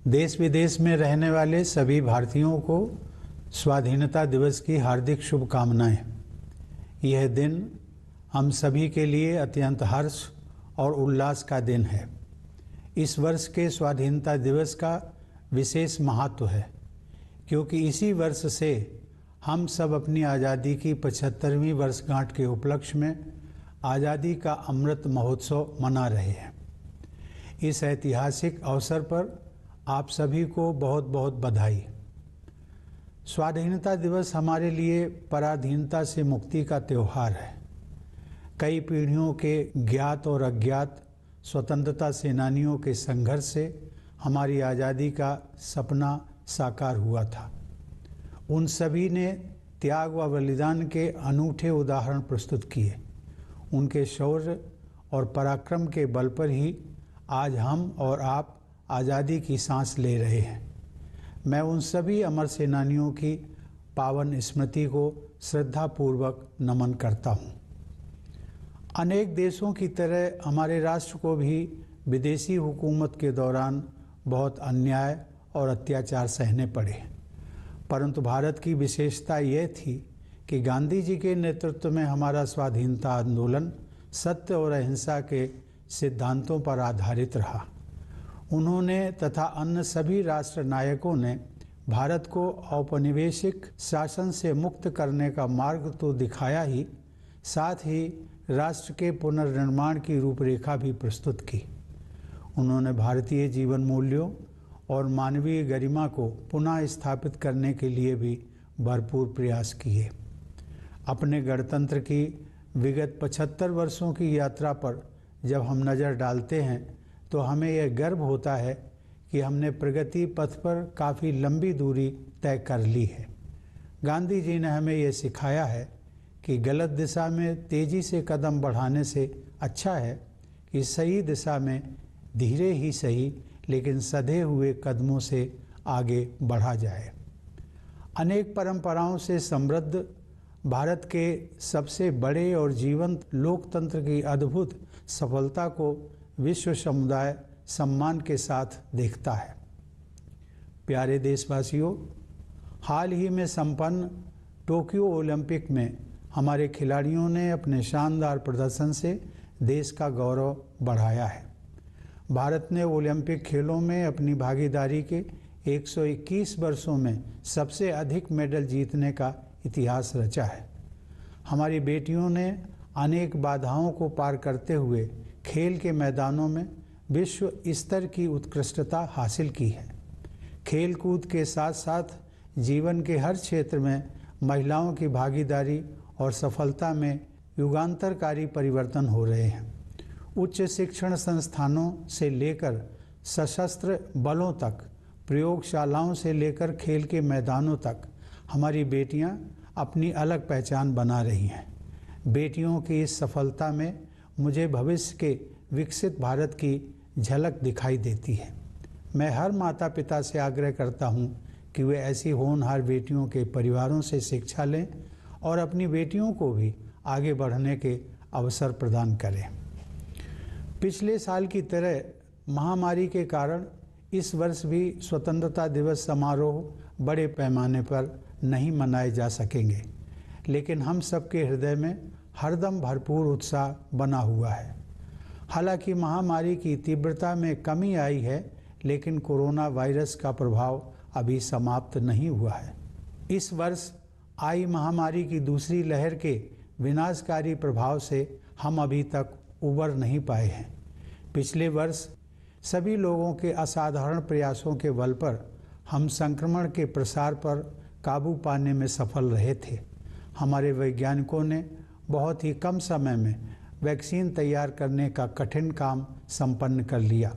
देश विदेश में रहने वाले सभी भारतीयों को स्वाधीनता दिवस की हार्दिक शुभकामनाएं। यह दिन हम सभी के लिए अत्यंत हर्ष और उल्लास का दिन है। इस वर्ष के स्वाधीनता दिवस का विशेष महत्व है क्योंकि इसी वर्ष से हम सब अपनी आज़ादी की 75वीं वर्षगांठ के उपलक्ष्य में आज़ादी का अमृत महोत्सव मना रहे हैं। इस ऐतिहासिक अवसर पर आप सभी को बहुत बहुत बधाई। स्वाधीनता दिवस हमारे लिए पराधीनता से मुक्ति का त्यौहार है। कई पीढ़ियों के ज्ञात और अज्ञात स्वतंत्रता सेनानियों के संघर्ष से हमारी आज़ादी का सपना साकार हुआ था। उन सभी ने त्याग व बलिदान के अनूठे उदाहरण प्रस्तुत किए। उनके शौर्य और पराक्रम के बल पर ही आज हम और आप आज़ादी की सांस ले रहे हैं। मैं उन सभी अमर सेनानियों की पावन स्मृति को श्रद्धापूर्वक नमन करता हूँ। अनेक देशों की तरह हमारे राष्ट्र को भी विदेशी हुकूमत के दौरान बहुत अन्याय और अत्याचार सहने पड़े, परंतु भारत की विशेषता यह थी कि गांधी जी के नेतृत्व में हमारा स्वाधीनता आंदोलन सत्य और अहिंसा के सिद्धांतों पर आधारित रहा। उन्होंने तथा अन्य सभी राष्ट्र नायकों ने भारत को औपनिवेशिक शासन से मुक्त करने का मार्ग तो दिखाया ही, साथ ही राष्ट्र के पुनर्निर्माण की रूपरेखा भी प्रस्तुत की। उन्होंने भारतीय जीवन मूल्यों और मानवीय गरिमा को पुनः स्थापित करने के लिए भी भरपूर प्रयास किए। अपने गणतंत्र की विगत 75 वर्षों की यात्रा पर जब हम नज़र डालते हैं तो हमें यह गर्व होता है कि हमने प्रगति पथ पर काफ़ी लंबी दूरी तय कर ली है। गांधी जी ने हमें यह सिखाया है कि गलत दिशा में तेज़ी से कदम बढ़ाने से अच्छा है कि सही दिशा में धीरे ही सही लेकिन सधे हुए कदमों से आगे बढ़ा जाए। अनेक परंपराओं से समृद्ध भारत के सबसे बड़े और जीवंत लोकतंत्र की अद्भुत सफलता को विश्व समुदाय सम्मान के साथ देखता है। प्यारे देशवासियों, हाल ही में संपन्न टोक्यो ओलंपिक में हमारे खिलाड़ियों ने अपने शानदार प्रदर्शन से देश का गौरव बढ़ाया है। भारत ने ओलंपिक खेलों में अपनी भागीदारी के 121 वर्षों में सबसे अधिक मेडल जीतने का इतिहास रचा है। हमारी बेटियों ने अनेक बाधाओं को पार करते हुए खेल के मैदानों में विश्व स्तर की उत्कृष्टता हासिल की है। खेल कूद के साथ साथ जीवन के हर क्षेत्र में महिलाओं की भागीदारी और सफलता में युगांतरकारी परिवर्तन हो रहे हैं। उच्च शिक्षण संस्थानों से लेकर सशस्त्र बलों तक, प्रयोगशालाओं से लेकर खेल के मैदानों तक हमारी बेटियां अपनी अलग पहचान बना रही हैं। बेटियों की इस सफलता में मुझे भविष्य के विकसित भारत की झलक दिखाई देती है। मैं हर माता पिता से आग्रह करता हूं कि वे ऐसी होनहार बेटियों के परिवारों से शिक्षा लें और अपनी बेटियों को भी आगे बढ़ने के अवसर प्रदान करें। पिछले साल की तरह महामारी के कारण इस वर्ष भी स्वतंत्रता दिवस समारोह बड़े पैमाने पर नहीं मनाए जा सकेंगे, लेकिन हम सबके हृदय में हरदम भरपूर उत्साह बना हुआ है। हालांकि महामारी की तीव्रता में कमी आई है, लेकिन कोरोना वायरस का प्रभाव अभी समाप्त नहीं हुआ है। इस वर्ष आई महामारी की दूसरी लहर के विनाशकारी प्रभाव से हम अभी तक उबर नहीं पाए हैं। पिछले वर्ष सभी लोगों के असाधारण प्रयासों के बल पर हम संक्रमण के प्रसार पर काबू पाने में सफल रहे थे। हमारे वैज्ञानिकों ने बहुत ही कम समय में वैक्सीन तैयार करने का कठिन काम संपन्न कर लिया।